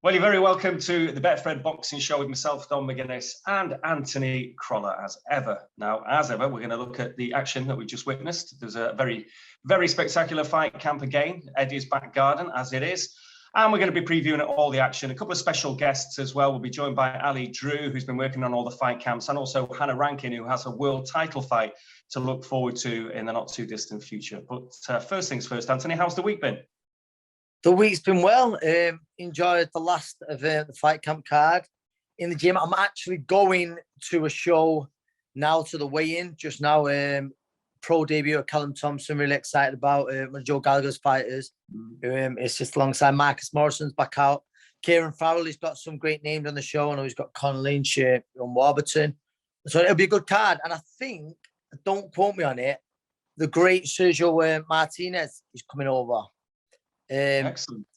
Well, you're very welcome to the Betfred Boxing Show with myself, Don McGuinness, and Anthony Crolla, as ever. Now, as ever, we're going to look at the action that we just witnessed. There's a very, very spectacular fight camp again, Eddie's back garden, as it is. And we're going to be previewing all the action. A couple of special guests as well. We'll be joined by Ali Drew, who's been working on all the fight camps, and also Rankin, who has a world title fight to look forward to in the not too distant future. But first things first, Anthony, how's the week been? The week's been well. Enjoyed the last of the fight camp card in the gym. I'm actually going to a show now, to the weigh-in just now. Pro debut of Callum Thompson, really excited about one of Joe Gallagher's fighters. It's just alongside Marcus Morrison's back out. Kieran Farrell, he's got some great names on the show. I know he's got Conor Lynch on Warburton. So it'll be a good card. And I think, don't quote me on it, the great Sergio Martinez is coming over.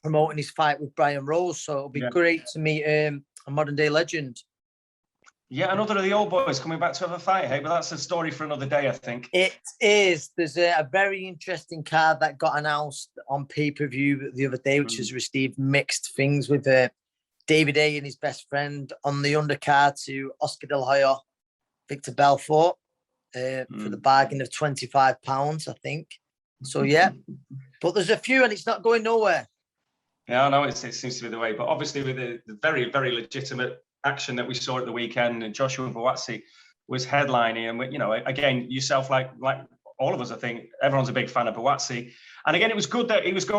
Promoting his fight with Brian Rose, so it'll be great to meet a modern day legend. Yeah, another of the old boys coming back to have a fight, hey, but that's a story for another day, I think. It is. There's a very interesting card that got announced on pay-per-view the other day, which has received mixed things, with David A and his best friend on the undercard to Oscar De La Hoya, Victor Belfort, for the bargain of £25, I think. So, yeah. But there's a few, and it's not going nowhere. Yeah, I know it seems to be the way. But obviously, with the very, very legitimate action that we saw at the weekend, and Joshua Bouts was headlining, and you know, again, yourself, like all of us, I think everyone's a big fan of Bouts. And again, it was good that he was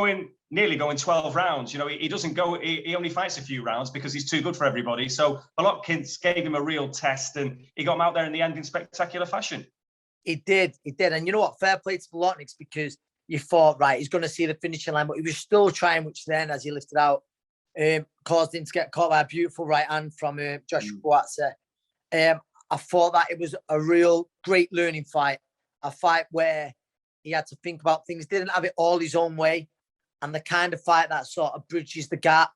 nearly going 12 rounds. You know, he doesn't go. He only fights a few rounds because he's too good for everybody. So a lot of kids gave him a real test, and he got him out there in the end in spectacular fashion. He did, and you know what? Fair play to Bolotniks, because you thought, right, he's going to see the finishing line, but he was still trying, which then, as he lifted out, caused him to get caught by a beautiful right hand from Joshua Bouts. I thought that it was a real great learning fight, a fight where he had to think about things, didn't have it all his own way, and the kind of fight that sort of bridges the gap,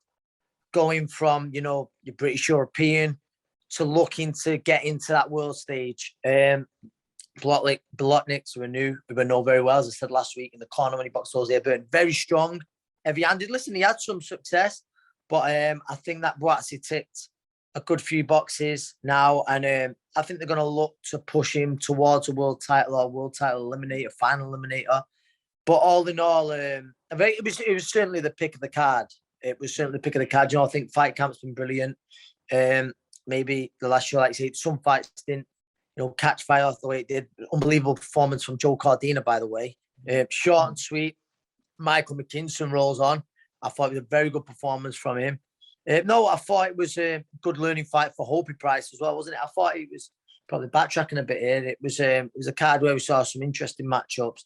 going from, you know, your British European to looking to get into that world stage. Bolotniks, who we know very well, as I said last week in the corner when he boxed Jose Burton, very strong, heavy-handed. Listen, he had some success, but I think that Bouts ticked a good few boxes now, and I think they're going to look to push him towards a world title or world title eliminator, final eliminator. But all in all, it was certainly the pick of the card. It was certainly the pick of the card. You know, I think fight camp's been brilliant. Maybe the last show, like I say, some fights didn't, you know, catch fire off the way it did. Unbelievable performance from Joe Cordina, by the way. Short and sweet. Michael McKinson rolls on. I thought it was a very good performance from him. I thought it was a good learning fight for Hopey Price as well, wasn't it? I thought he was probably backtracking a bit here. It was a card where we saw some interesting matchups.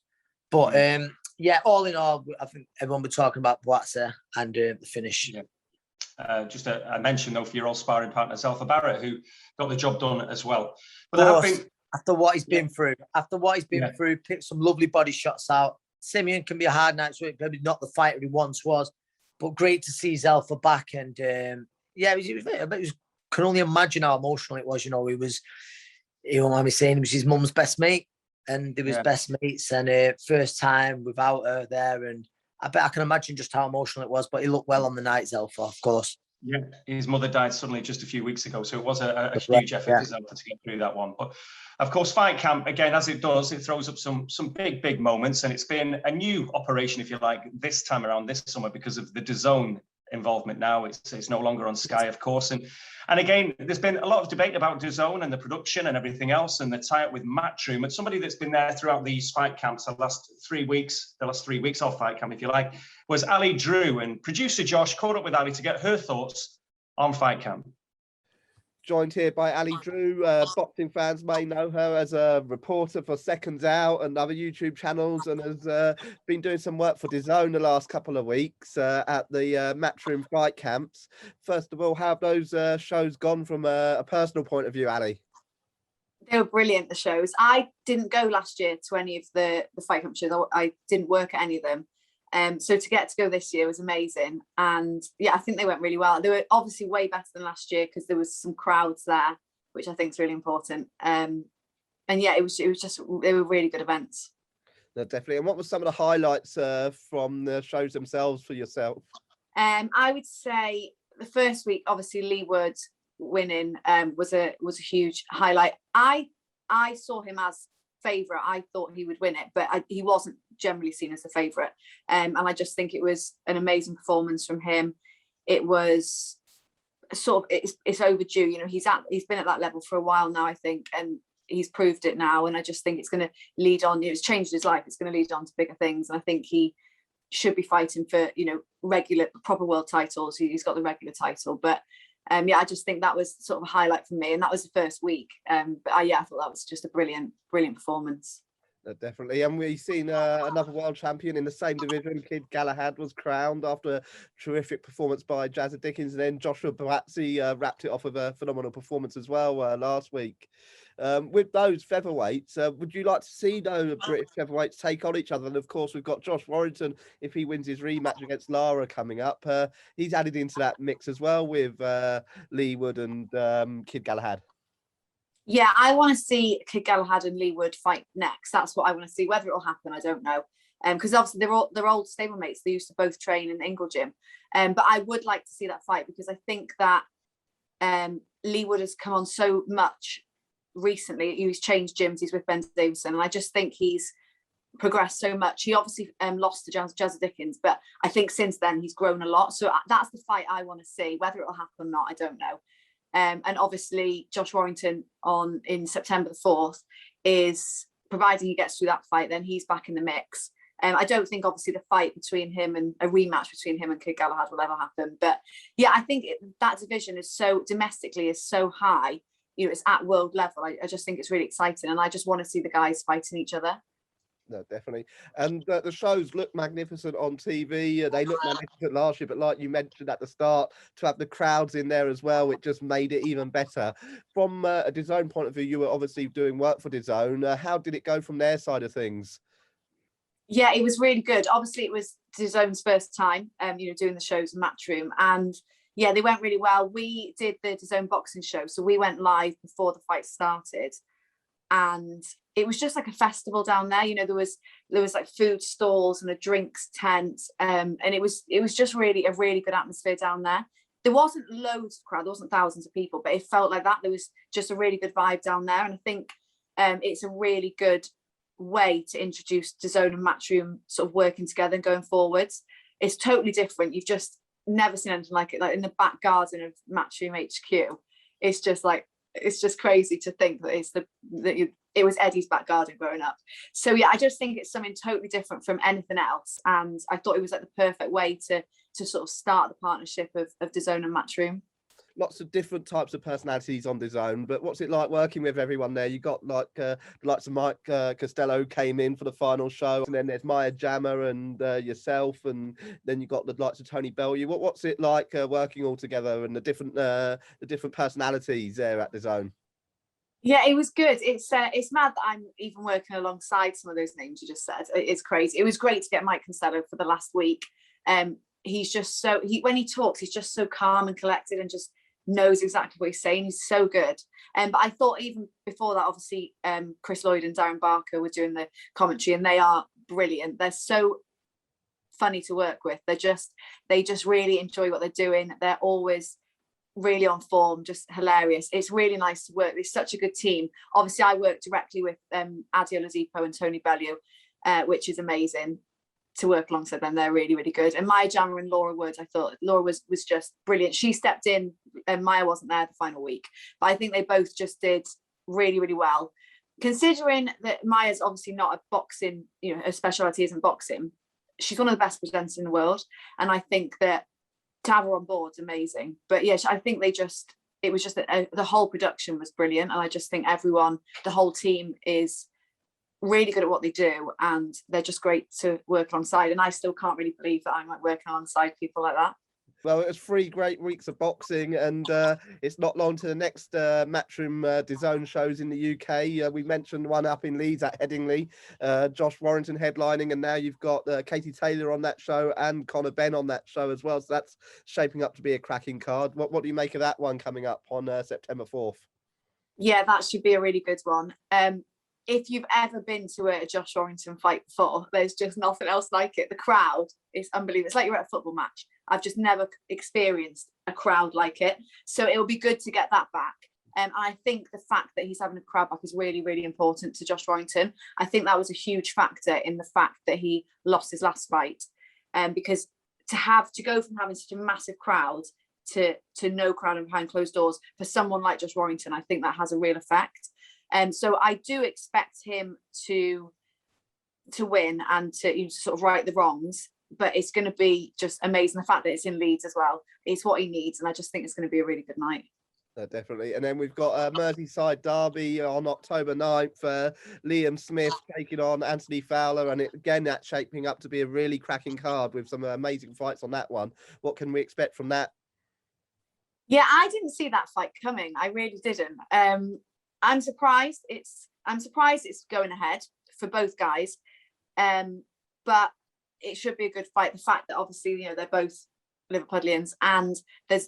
But, all in all, I think everyone was talking about Bouts and the finish. Yeah. Just a mention, though, for your old sparring partner, Zelfa Barrett, who got the job done as well. But after what he's been through, picked some lovely body shots out. Simeon can be a hard night, so it's probably not the fighter he once was, but great to see Zelfa back. And can only imagine how emotional it was. You know, he was his mum's best mate, and they was best mates, and first time without her there, and I bet I can imagine just how emotional it was. But he looked well on the night, Zelfa, of course. Yeah, his mother died suddenly just a few weeks ago, so it was a huge effort for Zelfa to get through that one. But of course, fight camp, again, as it does, it throws up some big moments, and it's been a new operation, if you like, this time around this summer because of the DAZN involvement now. It's no longer on Sky, of course, and again, there's been a lot of debate about DAZN and the production and everything else, and the tie-up with Matchroom. And somebody that's been there throughout these fight camps, the last 3 weeks of fight camp, if you like, was Ali Drew, and producer Josh caught up with Ali to get her thoughts on fight camp. Joined here by Ali Drew. Boxing fans may know her as a reporter for Seconds Out and other YouTube channels, and has been doing some work for DAZN the last couple of weeks at the Matchroom fight camps. First of all, how have those shows gone from a personal point of view, Ali? They were brilliant, the shows. I didn't go last year to any of the fight camp shows. I didn't work at any of them. So to get to go this year was amazing, and yeah, I think they went really well. They were obviously way better than last year because there was some crowds there, which I think is really important. And yeah, it was just, they were really good events. No, definitely. And what were some of the highlights from the shows themselves for yourself? I would say the first week, obviously Lee Wood winning was a huge highlight. I saw him as favourite. I thought he would win it, but he wasn't generally seen as a favourite. And I just think it was an amazing performance from him. It was sort of, it's overdue. You know, he's been at that level for a while now, I think, and he's proved it now. And I just think it's going to lead on. It's changed his life. It's going to lead on to bigger things. And I think he should be fighting for, you know, regular, proper world titles. He's got the regular title, but I just think that was sort of a highlight for me, and that was the first week. But I thought that was just a brilliant performance. Definitely. And we've seen another world champion in the same division. Kid Galahad was crowned after a terrific performance by Jazza Dickens, and then Joshua Bouts wrapped it off with a phenomenal performance as well last week. With those featherweights, would you like to see the British featherweights take on each other? And of course, we've got Josh Warrington, if he wins his rematch against Lara coming up. He's added into that mix as well with Lee Wood and Kid Galahad. Yeah, I want to see Kid Galahad and Lee Wood fight next. That's what I want to see. Whether it'll happen, I don't know. Because obviously they're old stablemates. They used to both train in the Ingle gym. But I would like to see that fight, because I think that Lee Wood has come on so much recently. He's changed gyms. He's with Ben Davison, and I just think he's progressed so much. He obviously lost to Jazza Dickens, but I think since then he's grown a lot. So that's the fight I want to see. Whether it'll happen or not, I don't know. And obviously Josh Warrington in September the 4th is, providing he gets through that fight, then he's back in the mix. I don't think obviously the fight between him and a rematch between him and Kid Galahad will ever happen. But yeah, I think that division is so domestically is so high. You know, it's at world level. I just think it's really exciting, and I just want to see the guys fighting each other. No, definitely. And the shows look magnificent on TV. They look magnificent last year, but like you mentioned at the start, to have the crowds in there as well, it just made it even better. From a DAZN point of view, you were obviously doing work for DAZN. How did it go from their side of things? Yeah, it was really good. Obviously, it was DAZN's first time, doing the shows in Matchroom, and yeah, they went really well. We did the DAZN Boxing Show, so we went live before the fight started, and it was just like a festival down there. You know, there was like food stalls and a drinks tent, and it was just really a really good atmosphere down there. There wasn't loads of crowd, there wasn't thousands of people, but it felt like that. There was just a really good vibe down there, and I think it's a really good way to introduce DAZN and Matchroom sort of working together and going forwards. It's totally different. You've just never seen anything like it. Like in the back garden of Matchroom HQ, it's just crazy to think that it was Eddie's back garden growing up. So yeah, I just think it's something totally different from anything else, and I thought it was like the perfect way to sort of start the partnership of DAZN and Matchroom. Lots of different types of personalities on DAZN, but what's it like working with everyone there? You got like the likes of Mike Costello came in for the final show, and then there's Maya Jammer and yourself, and then you got the likes of Tony Bellew. What's it like working all together, and the different personalities there at DAZN? Yeah, it was good. It's mad that I'm even working alongside some of those names you just said. It's crazy. It was great to get Mike Costello for the last week. He's just when he talks, he's just so calm and collected, and just knows exactly what he's saying. He's so good. But I thought even before that, obviously, Chris Lloyd and Darren Barker were doing the commentary, and they are brilliant. They're so funny to work with. They just really enjoy what they're doing. They're always really on form, just hilarious. It's really nice to work. It's such a good team. Obviously, I work directly with Adio Lazipo and Tony Bellew, which is amazing to work alongside them. They're really, really good. And Maya Jammer and Laura Wood, I thought Laura was just brilliant. She stepped in, and Maya wasn't there the final week, but I think they both just did really, really well. Considering that Maya's obviously not a boxing, her specialty isn't boxing, she's one of the best presenters in the world, and I think that to have her on board is amazing. But yes, I think it was just that the whole production was brilliant, and I just think the whole team is really good at what they do, and they're just great to work alongside. And I still can't really believe that I'm like working alongside people like that. Well, it was 3 great weeks of boxing, and it's not long to the next Matchroom DAZN shows in the UK. We mentioned one up in Leeds at Headingley, Josh Warrington headlining, and now you've got Katie Taylor on that show and Conor Benn on that show as well. So that's shaping up to be a cracking card. What do you make of that one coming up on September 4th? Yeah, that should be a really good one. If you've ever been to a Josh Warrington fight before, there's just nothing else like it. The crowd is unbelievable. It's like you're at a football match. I've just never experienced a crowd like it. So it'll be good to get that back. And I think the fact that he's having a crowd back is really, really important to Josh Warrington. I think that was a huge factor in the fact that he lost his last fight. Because to go from having such a massive crowd to no crowd and behind closed doors for someone like Josh Warrington, I think that has a real effect. And so I do expect him to win and to sort of right the wrongs, but it's going to be just amazing. The fact that it's in Leeds as well, it's what he needs, and I just think it's going to be a really good night. Definitely. And then we've got a Merseyside derby on October 9th. Liam Smith taking on Anthony Fowler, and again that's shaping up to be a really cracking card with some amazing fights on that one. What can we expect from that? Yeah, I didn't see that fight coming. I really didn't. I'm surprised it's going ahead for both guys. But it should be a good fight. The fact that obviously, they're both Liverpudlians, and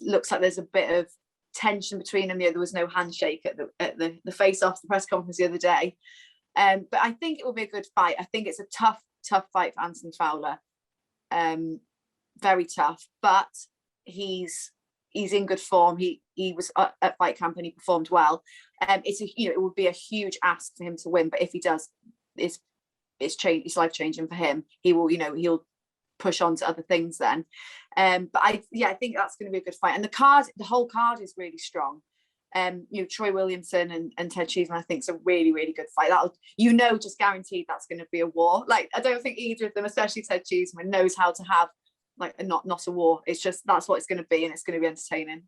looks like there's a bit of tension between them. There was no handshake at the face-off, the press conference the other day. But I think it will be a good fight. I think it's a tough fight for Anthony Fowler. Very tough, but he's in good form. He was at fight camp and he performed well. It would be a huge ask for him to win, but if he does, it's life changing for him. He will, he'll push on to other things then. But I think that's going to be a good fight. And the whole card is really strong. Troy Williamson and Ted Cheeseman, I think, is a really, really good fight. That'll, just guaranteed that's going to be a war. Like, I don't think either of them, especially Ted Cheeseman, knows how to have not a war. It's just that's what it's going to be, and it's going to be entertaining.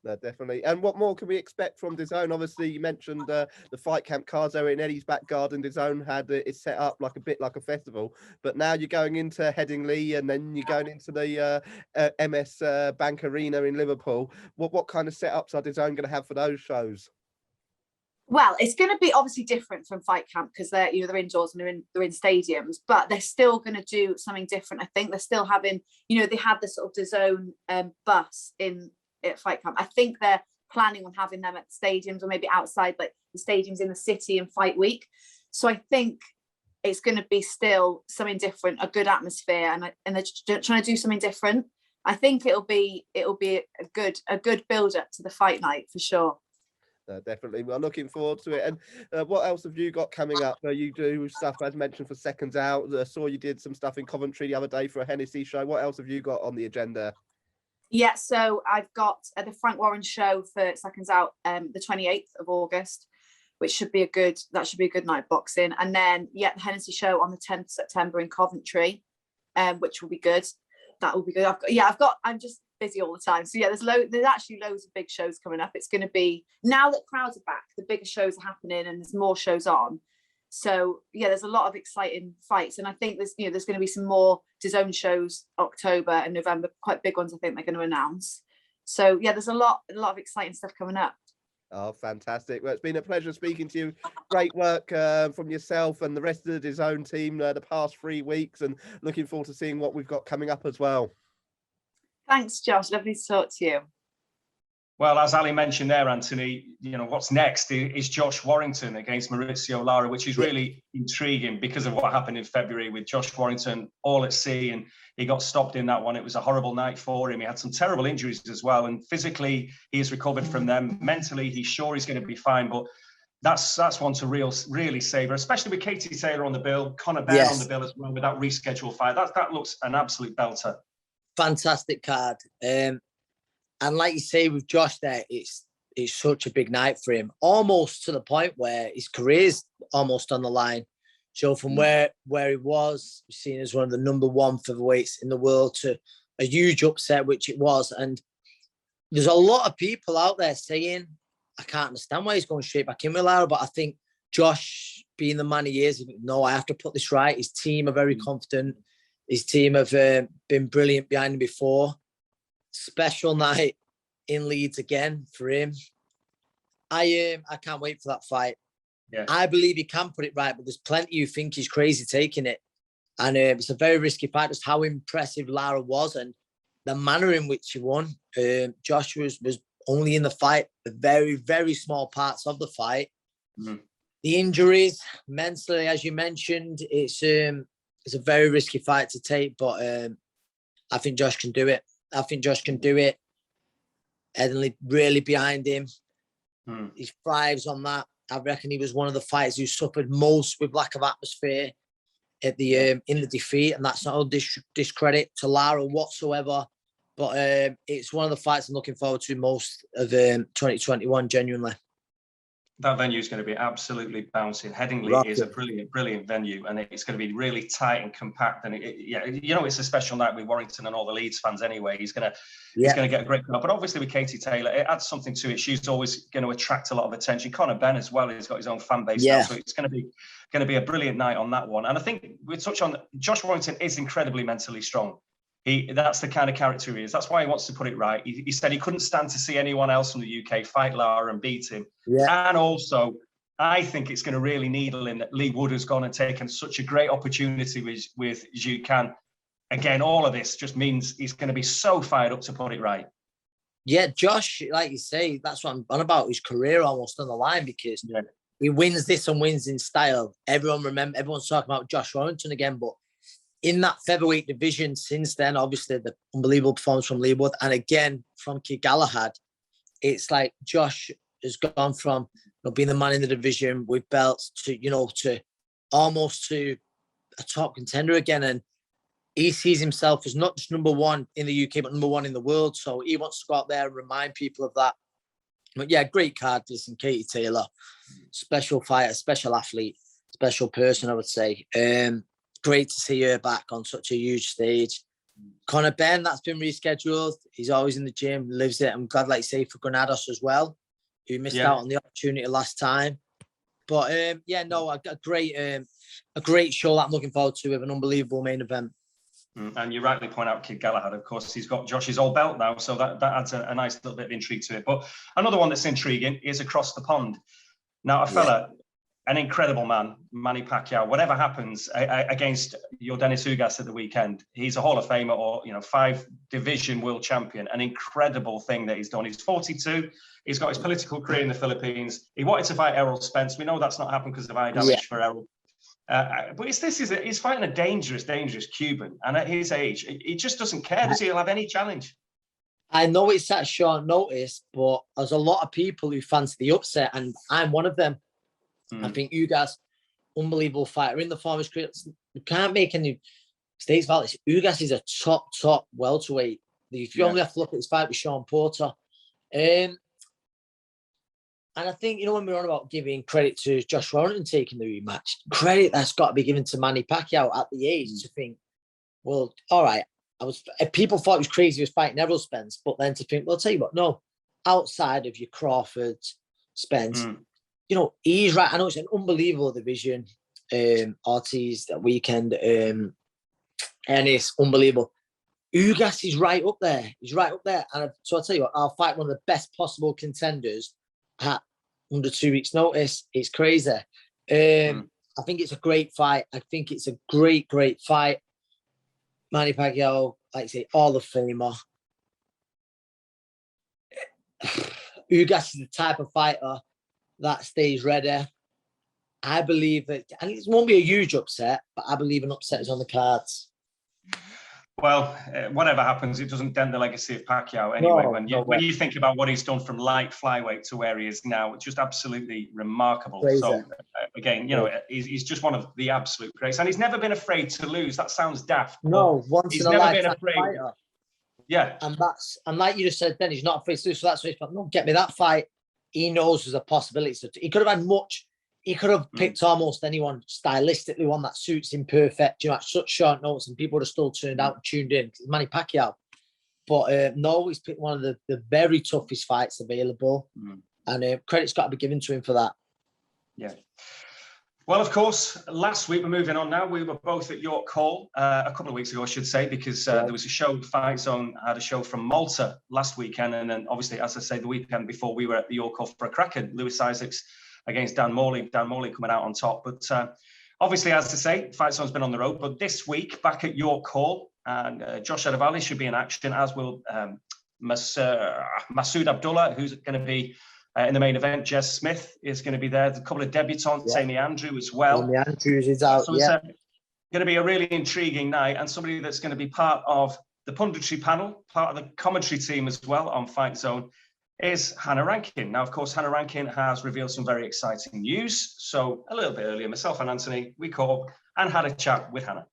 No, definitely. And what more can we expect from DAZN? Obviously, you mentioned the fight camp cards there in Eddie's back garden. DAZN had it set up a bit like a festival, but now you're going into Headingley, and then you're going into the MS Bank Arena in Liverpool. What kind of setups are DAZN going to have for those shows? Well, it's going to be obviously different from fight camp because they're indoors and they're in stadiums, but they're still going to do something different. I think they're still having, they had the sort of DAZN bus at fight camp. I think they're planning on having them at the stadiums or maybe outside, like the stadiums in the city in fight week. So I think it's going to be still something different, a good atmosphere, and they're trying to do something different. I think it'll be a good build up to the fight night for sure. Definitely. Well, looking forward to it. And what else have you got coming up? You do stuff, as mentioned, for Seconds Out. I saw you did some stuff in Coventry the other day for a Hennessy show. What else have you got on the agenda? Yeah, so I've got the Frank Warren show for Seconds Out, the 28th of August, which should be a good night of boxing. And then, the Hennessy show on the 10th of September in Coventry, which will be good. That will be good. I'm just busy all the time. So there's actually loads of big shows coming up. It's going to be, now that crowds are back, the bigger shows are happening and there's more shows on. So there's a lot of exciting fights, and I think there's going to be some more DAZN shows October and November, quite big ones. I think they're going to announce. So there's a lot of exciting stuff coming up. Oh, fantastic. Well, it's been a pleasure speaking to you. Great work from yourself and the rest of the DAZN team the past 3 weeks, and looking forward to seeing what we've got coming up as well. Thanks, Josh. Lovely to talk to you. Well, as Ali mentioned there, Anthony, what's next is Josh Warrington against Mauricio Lara, which is really intriguing because of what happened in February with Josh Warrington all at sea, and he got stopped in that one. It was a horrible night for him. He had some terrible injuries as well, and physically he has recovered from them. Mentally, he's sure he's going to be fine, but that's one to really savour, especially with Katie Taylor on the bill, Conor Benn on the bill as well with that rescheduled fight. That looks an absolute belter. Fantastic card. And like you say with Josh there, it's such a big night for him, almost to the point where his career's almost on the line. So from where he was seen as one of the number one featherweights in the world to a huge upset, which it was. And there's a lot of people out there saying, I can't understand why he's going straight back in with Lara, but I think Josh, being the man he is, no, I have to put this right. His team are very confident. His team have been brilliant behind him before. Special night in Leeds again for him. I can't wait for that fight. Yeah. I believe he can put it right, but there's plenty who think he's crazy taking it. And it's a very risky fight, just how impressive Lara was and the manner in which he won. Josh was only in the fight, the very, very small parts of the fight. Mm-hmm. The injuries, mentally, as you mentioned, it's a very risky fight to take, but I think Josh can do it. I think Josh can do it. Headingley really behind him. He thrives on that. I reckon he was one of the fighters who suffered most with lack of atmosphere at the in the defeat, and that's not a discredit to Lara whatsoever. But it's one of the fights I'm looking forward to most of 2021, genuinely. That venue is going to be absolutely bouncing. Headingley is a brilliant, brilliant venue, and it's going to be really tight and compact. And it's a special night with Warrington and all the Leeds fans anyway. He's going to get a great crowd. But obviously with Katie Taylor, it adds something to it. She's always going to attract a lot of attention. Conor Benn as well. He's got his own fan base now, so it's going to be a brilliant night on that one. And I think we touch on Josh Warrington is incredibly mentally strong. That's the kind of character he is. That's why he wants to put it right. He said he couldn't stand to see anyone else from the UK fight Lara and beat him. Yeah. And also, I think it's going to really needle him that Lee Wood has gone and taken such a great opportunity with Zhu Can. Again, all of this just means he's going to be so fired up to put it right. Yeah, Josh, like you say, that's what I'm on about. His career almost on the line, because he wins this and wins in style. Everyone's talking about Josh Warrington again, but in that featherweight division since then, obviously the unbelievable performance from Lee Wood, and again from Kid Galahad, it's like Josh has gone from being the man in the division with belts to almost to a top contender again, and he sees himself as not just number one in the UK but number one in the world. So he wants to go out there and remind people of that. But yeah, great card. Listen, Katie Taylor, special fighter, special athlete, special person, I would say. Great to see her back on such a huge stage. Conor Benn, that's been rescheduled. He's always in the gym, lives it. I'm glad, like you say, for Granados as well, who missed out on the opportunity last time. But a great show that I'm looking forward to, with an unbelievable main event. And you rightly point out Kid Galahad. Of course, he's got Josh's old belt now, so that adds a nice little bit of intrigue to it. But another one that's intriguing is across the pond. Now, a fella, an incredible man, Manny Pacquiao. Whatever happens against Yordenis Ugás at the weekend, he's a Hall of Famer or 5-division world champion. An incredible thing that he's done. He's 42. He's got his political career in the Philippines. He wanted to fight Errol Spence. We know that's not happened because of eye damage for Errol. But he's fighting a dangerous Cuban, and at his age, he just doesn't care. Does he? He'll have any challenge. I know it's at short notice, but there's a lot of people who fancy the upset, and I'm one of them. I think Ugás, unbelievable fighter in the form of his career. You can't make any mistakes about this. Ugás is a top welterweight. If you only have to look at his fight with Sean Porter. And I think, when we're on about giving credit to Josh Warrington taking the rematch, credit that's got to be given to Manny Pacquiao at the age to think, well, all right, people thought it was crazy he was fighting Errol Spence, but then to think, well, I'll tell you what, no, outside of your Crawford, Spence, he's right. I know it's an unbelievable division. Ortiz that weekend, Ennis, unbelievable. Ugás is right up there. He's right up there. And so I'll tell you what, I'll fight one of the best possible contenders at under 2 weeks' notice. It's crazy. I think it's a great fight. I think it's a great fight. Manny Pacquiao, like I say, Hall of Famer. Ugás is the type of fighter that stays ready. I believe that, and it won't be a huge upset, but I believe an upset is on the cards. Well, whatever happens, it doesn't dent the legacy of Pacquiao anyway. When you think about what he's done from light flyweight to where he is now, it's just absolutely remarkable. Crazy. So again, he's just one of the absolute greats, and he's never been afraid to lose. That sounds daft. No, once he's in a never lifetime been afraid. Fighter. Yeah, and like you just said, then he's not afraid to lose. So that's what he's like, no, get me that fight. He knows there's a possibility. So he could have had much. He could have picked almost anyone stylistically, one that suits him perfect, at such short notice, and people would have still turned out and tuned in. It's Manny Pacquiao. But no, he's picked one of the very toughest fights available. And credit's got to be given to him for that. Yeah. Well, of course, last week, we're moving on now. We were both at York Hall a couple of weeks ago, I should say, because there was a show, Fight Zone had a show from Malta last weekend. And then obviously, as I say, the weekend before, we were at the York Hall for a cracker. Lewis Isaacs against Dan Morley. Dan Morley coming out on top. But obviously, as I say, Fight Zone's been on the road. But this week, back at York Hall, and Josh Adavali should be in action, as will Masood Abdullah, who's going to be in the main event. Jez Smith is going to be there. There's a couple of debutants, Amy Andrew as well. Amy Andrews is out, so it's going to be a really intriguing night, and somebody that's going to be part of the punditry panel, part of the commentary team as well on Fight Zone, is Hannah Rankin. Now, of course, Hannah Rankin has revealed some very exciting news. So a little bit earlier, myself and Anthony, we called and had a chat with Hannah.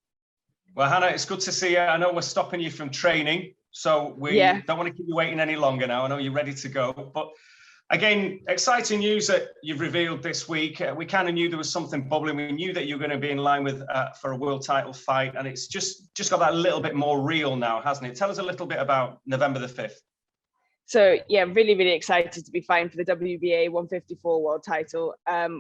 Well, Hannah, it's good to see you. I know we're stopping you from training, so we don't want to keep you waiting any longer now. I know you're ready to go. But again, exciting news that you've revealed this week. We kind of knew there was something bubbling. We knew that you were going to be in line with for a world title fight, and it's just got that little bit more real now, hasn't it? Tell us a little bit about November the 5th. So yeah, really, really excited to be fighting for the WBA 154 world title.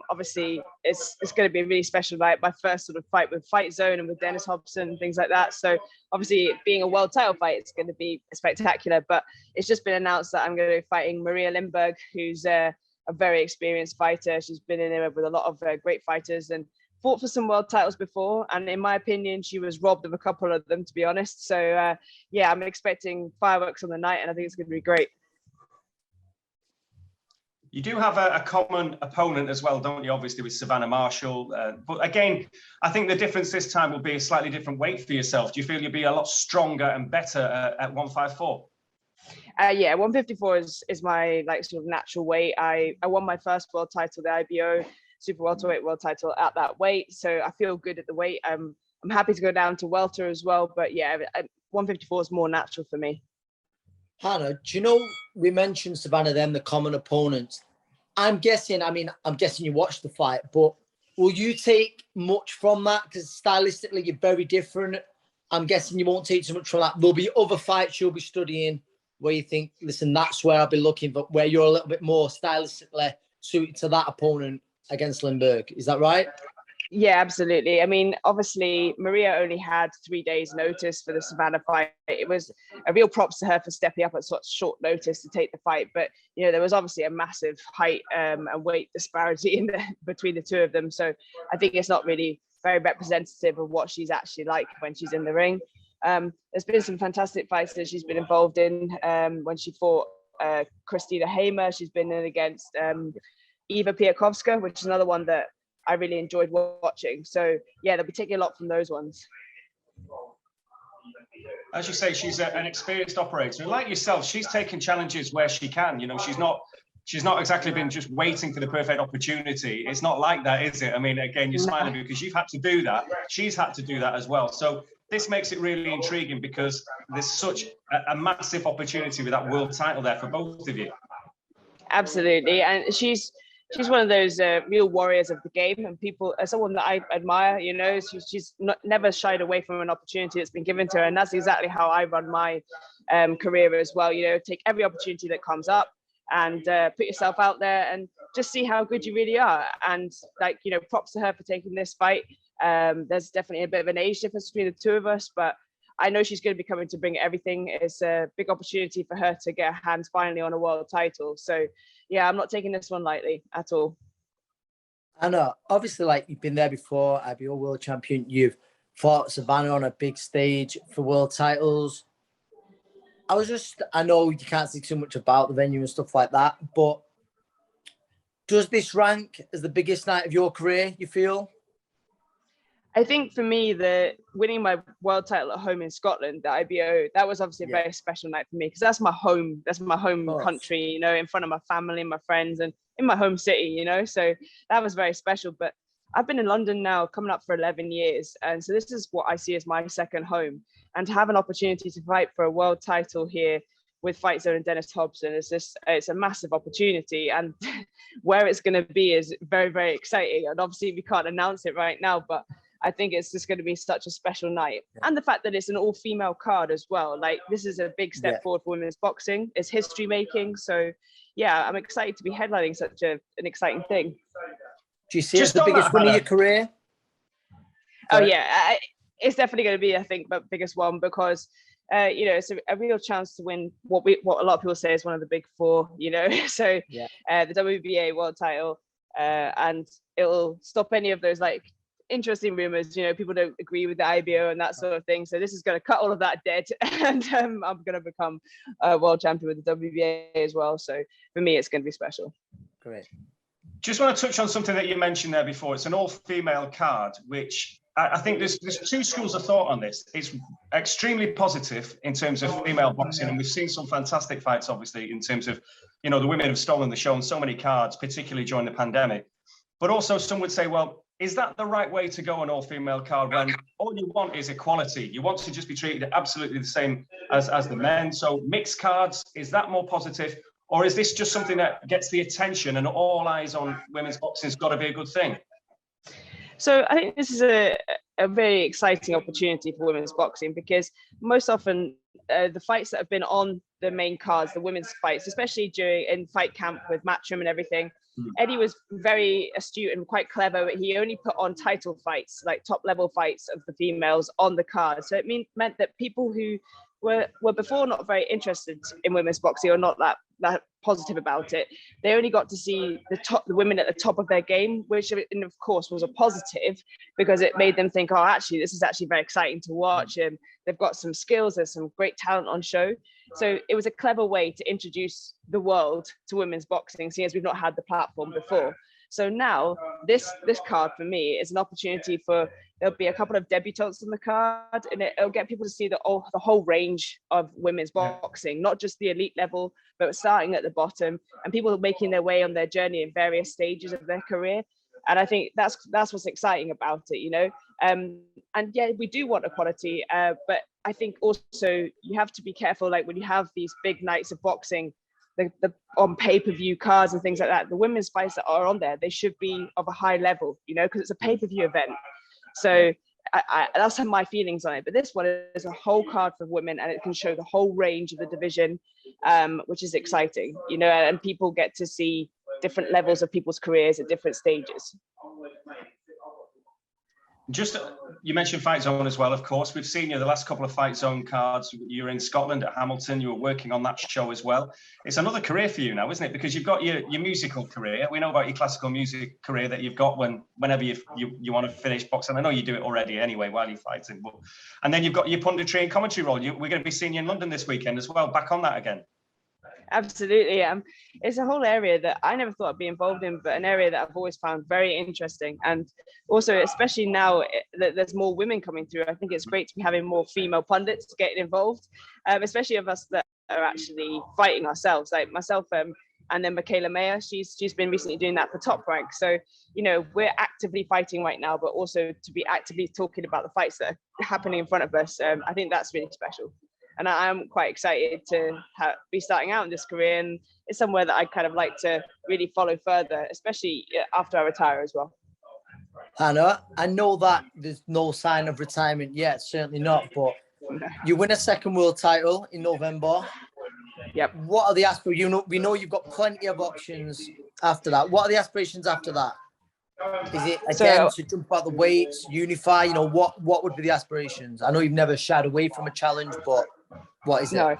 Obviously, it's going to be a really special night. My first sort of fight with Fight Zone and with Dennis Hobson and things like that. So obviously, being a world title fight, it's going to be spectacular. But it's just been announced that I'm going to be fighting Maria Lindberg, who's a very experienced fighter. She's been in there with a lot of great fighters and fought for some world titles before, and in my opinion, she was robbed of a couple of them, to be honest. So yeah, I'm expecting fireworks on the night, and I think it's going to be great. You do have a common opponent as well, don't you? Obviously with Savannah Marshall. But again, I think the difference this time will be a slightly different weight for yourself. Do you feel you'll be a lot stronger and better at 154? Yeah, 154 is my sort of natural weight. I won my first world title, the IBO Super Welterweight world title at that weight. So I feel good at the weight. I'm happy to go down to welter as well. But yeah, 154 is more natural for me. Hannah, do you know, we mentioned Savannah, them, the common opponents. I'm guessing you watched the fight, but will you take much from that? Because stylistically, you're very different. I'm guessing you won't take too much from that. There'll be other fights you'll be studying where you think, listen, that's where I'll be looking, but where you're a little bit more stylistically suited to that opponent against Lindberg. Is that right? Yeah, absolutely. I mean, obviously, Maria only had 3 days notice for the Savannah fight. It was a real props to her for stepping up at such short notice to take the fight. But, you know, there was obviously a massive height and weight disparity between the two of them. So I think it's not really very representative of what she's actually like when she's in the ring. There's been some fantastic fights that she's been involved in. When she fought Christina Hamer, she's been in against Eva Piakovska, which is another one that I really enjoyed watching. So yeah, they'll be taking a lot from those ones. As you say, she's an experienced operator, and like yourself, she's taken challenges where she can. You know, she's not exactly been just waiting for the perfect opportunity. It's not like that, is it? I mean, again, you're smiling because you've had to do that. She's had to do that as well. So this makes it really intriguing because there's such a massive opportunity with that world title there for both of you. Absolutely, and she's one of those real warriors of the game, and people, as someone that I admire, you know, she's never shied away from an opportunity that's been given to her, and that's exactly how I run my career as well. You know, take every opportunity that comes up and put yourself out there and just see how good you really are. And like, you know, props to her for taking this fight. There's definitely a bit of an age difference between the two of us, but I know she's going to be coming to bring everything. It's a big opportunity for her to get her hands finally on a world title. So yeah, I'm not taking this one lightly at all. I know, obviously, like, you've been there before, IBO world champion. You've fought Savannah on a big stage for world titles. I know you can't say too much about the venue and stuff like that, but does this rank as the biggest night of your career, you feel? I think for me, the winning my world title at home in Scotland, the IBO, that was obviously a very special night for me because that's my home. That's my home country, you know, in front of my family and my friends and in my home city, you know. So that was very special. But I've been in London now coming up for 11 years. And so this is what I see as my second home. And to have an opportunity to fight for a world title here with Fight Zone and Dennis Hobson, it's a massive opportunity. And where it's going to be is very, very exciting. And obviously we can't announce it right now, but I think it's just going to be such a special night. And the fact that it's an all-female card as well. Like, this is a big step forward for women's boxing. It's history making. So yeah, I'm excited to be headlining such an exciting thing. Do you see it as the biggest win of your career? Oh yeah, it's definitely going to be, I think, the biggest one because you know, it's a real chance to win what a lot of people say is one of the big four, you know. So the WBA world title, and it'll stop any of those like interesting rumors, you know, people don't agree with the IBO and that sort of thing. So this is going to cut all of that dead, and I'm going to become a world champion with the WBA as well. So for me, it's going to be special. Great. Just want to touch on something that you mentioned there before. It's an all-female card, which I think there's two schools of thought on this. It's extremely positive in terms of female boxing, and we've seen some fantastic fights, obviously, in terms of, you know, the women have stolen the show on so many cards, particularly during the pandemic. But also some would say, well, is that the right way to go, an all-female card, when all you want is equality? You want to just be treated absolutely the same as the men. So mixed cards, is that more positive? Or is this just something that gets the attention and all eyes on women's boxing has got to be a good thing? So I think this is a very exciting opportunity for women's boxing, because most often the fights that have been on the main cards, the women's fights, especially in fight camp with Matchroom and everything, Eddie was very astute and quite clever. He only put on title fights, like top level fights of the females on the card. So it meant that people who were before not very interested in women's boxing or not that positive about it, they only got to see the women at the top of their game, which of course was a positive, because it made them think, oh, actually this is actually very exciting to watch, and they've got some skills, there's some great talent on show. So it was a clever way to introduce the world to women's boxing, seeing as we've not had the platform before. So now this card for me is an opportunity for, there'll be a couple of debutantes on the card, and it'll get people to see the whole range of women's boxing, not just the elite level, but starting at the bottom, and people making their way on their journey in various stages of their career. And I think that's what's exciting about it, you know. And yeah, we do want equality, but I think also you have to be careful, like when you have these big nights of boxing, the on pay-per-view cards and things like that, the women's fights that are on there, they should be of a high level, you know, because it's a pay-per-view event. So that's my feelings on it. But this one is a whole card for women, and it can show the whole range of the division, which is exciting, you know, and people get to see different levels of people's careers at different stages. Just, you mentioned Fight Zone as well, of course. We've seen you the last couple of Fight Zone cards. You're in Scotland at Hamilton. You were working on that show as well. It's another career for you now, isn't it? Because you've got your musical career. We know about your classical music career that you've got whenever you want to finish boxing. I know you do it already anyway while you're fighting. And then you've got your punditry and commentary role. We're going to be seeing you in London this weekend as well. Back on that again. Absolutely. It's a whole area that I never thought I'd be involved in, but an area that I've always found very interesting. And also, especially now that there's more women coming through, I think it's great to be having more female pundits getting involved, especially of us that are actually fighting ourselves, like myself and then Michaela Mayer. She's been recently doing that for Top Rank. So, you know, we're actively fighting right now, but also to be actively talking about the fights that are happening in front of us. I think that's really special. And I'm quite excited to be starting out in this career, and it's somewhere that I kind of like to really follow further, especially after I retire as well. Hannah, I know that there's no sign of retirement yet, certainly not, but you win a second world title in November. Yep. What are the aspirations? We know you've got plenty of options after that. What are the aspirations after that? Is it again to jump out the weights, unify? You know, what would be the aspirations? I know you've never shied away from a challenge, but what is it? No.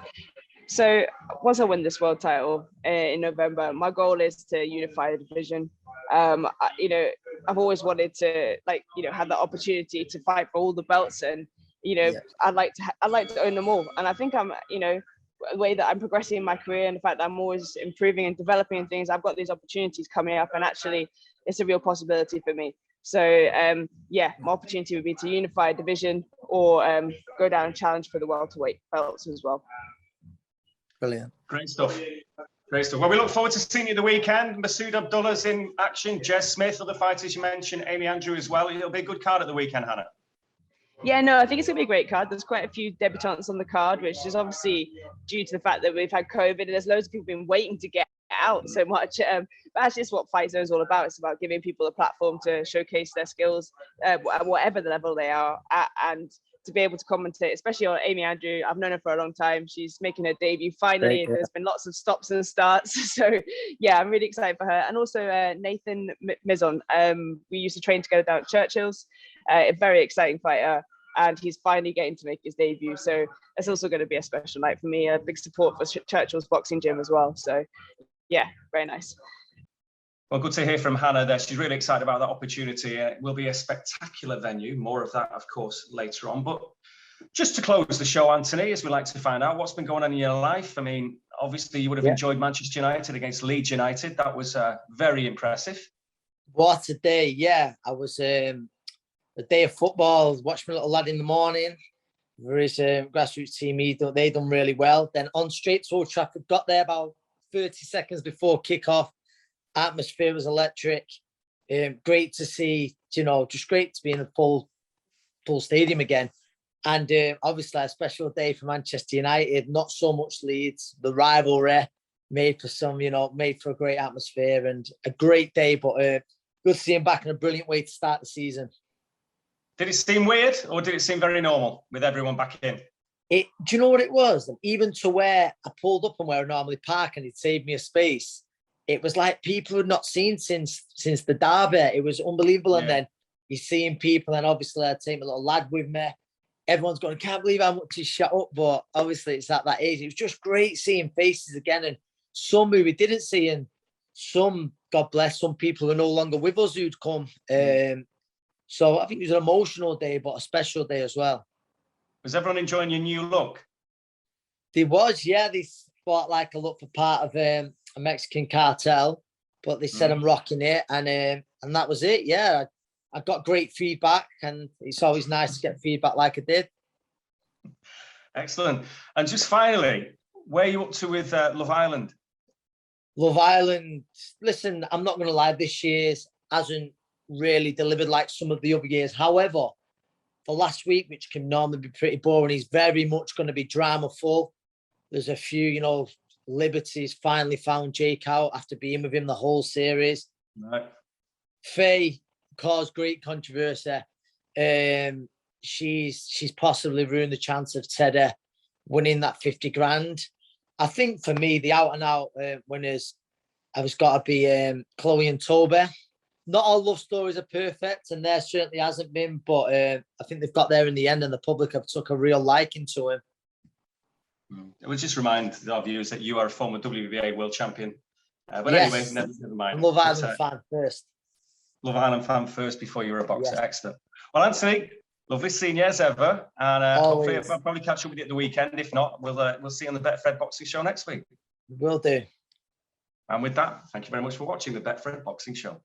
So once I win this world title in November, my goal is to unify the division. You know, I've always wanted to, like, you know, have the opportunity to fight for all the belts, and you know, yeah. I'd like to own them all. And I think I'm, you know, the way that I'm progressing in my career and the fact that I'm always improving and developing and things, I've got these opportunities coming up, and actually it's a real possibility for me. So yeah, my opportunity would be to unify a division or go down and challenge for the welterweight belts as well. Brilliant. Great stuff. Great stuff. Well, we look forward to seeing you the weekend. Masood Abdullah's in action, Jez Smith, other fighters you mentioned, Amy Andrew as well. It'll be a good card at the weekend, Hannah. Yeah, no, I think it's going to be a great card. There's quite a few debutants on the card, which is obviously due to the fact that we've had COVID and there's loads of people been waiting to get out so much. But actually, it's what Fight Zone is all about. It's about giving people a platform to showcase their skills, whatever the level they are at, and to be able to commentate, especially on Amy Andrew. I've known her for a long time. She's making her debut finally. There's been lots of stops and starts. So yeah, I'm really excited for her. And also Nathan Mizon. We used to train together down at Churchill's. A very exciting fighter, and he's finally getting to make his debut. So it's also going to be a special night for me. A big support for Churchill's boxing gym as well. So yeah, very nice. Well, good to hear from Hannah there. She's really excited about that opportunity. It will be a spectacular venue. More of that, of course, later on. But just to close the show, Anthony, as we like to find out, what's been going on in your life? I mean, obviously, you would have enjoyed Manchester United against Leeds United. That was very impressive. What a day. Yeah, I was a day of football. Watched my little lad in the morning. There is a grassroots team. They done really well. Then on straight to Old Trafford, got there about 30 seconds before kickoff. Atmosphere was electric. Great to see, just great to be in a full stadium again. And obviously a special day for Manchester United, not so much Leeds. The rivalry made for a great atmosphere and a great day, but good to see him back in a brilliant way to start the season. Did it seem weird or did it seem very normal with everyone back in? Do you know what it was? And even to where I pulled up and where I normally park and it saved me a space, it was like people had not seen since the derby. It was unbelievable. Yeah. And then you're seeing people, and obviously I take my little lad with me. Everyone's going, I can't believe how much he's shut up. But obviously it's at that age. It was just great seeing faces again. And some who we didn't see, and some, God bless, some people who are no longer with us who'd come. So I think it was an emotional day, but a special day as well. Was everyone enjoying your new look? There was, yeah. They thought like I looked for part of a Mexican cartel, but they said I'm rocking it, and that was it. Yeah, I got great feedback, and it's always nice to get feedback like I did. Excellent. And just finally, where are you up to with Love Island? Love Island, listen, I'm not going to lie, this year's hasn't really delivered like some of the other years. However, the last week, which can normally be pretty boring, is very much going to be drama full. There's a few, liberties finally found Jake out after being with him the whole series. Right. Faye caused great controversy. She's possibly ruined the chance of Teddy winning that 50 grand. I think for me, the out and out winners has got to be Chloe and Toby. Not all love stories are perfect, and there certainly hasn't been, but I think they've got there in the end, and the public have took a real liking to him. It would just remind our viewers that you are a former WBA world champion. But yes. Anyway, never mind. Love Island fan first. Love Island fan first before you were a boxer. Yes. Excellent. Well, Anthony, lovely seeing you as ever, and hopefully I'll probably catch up with you at the weekend. If not, we'll see you on the Betfred Boxing Show next week. Will do. And with that, thank you very much for watching the Betfred Boxing Show.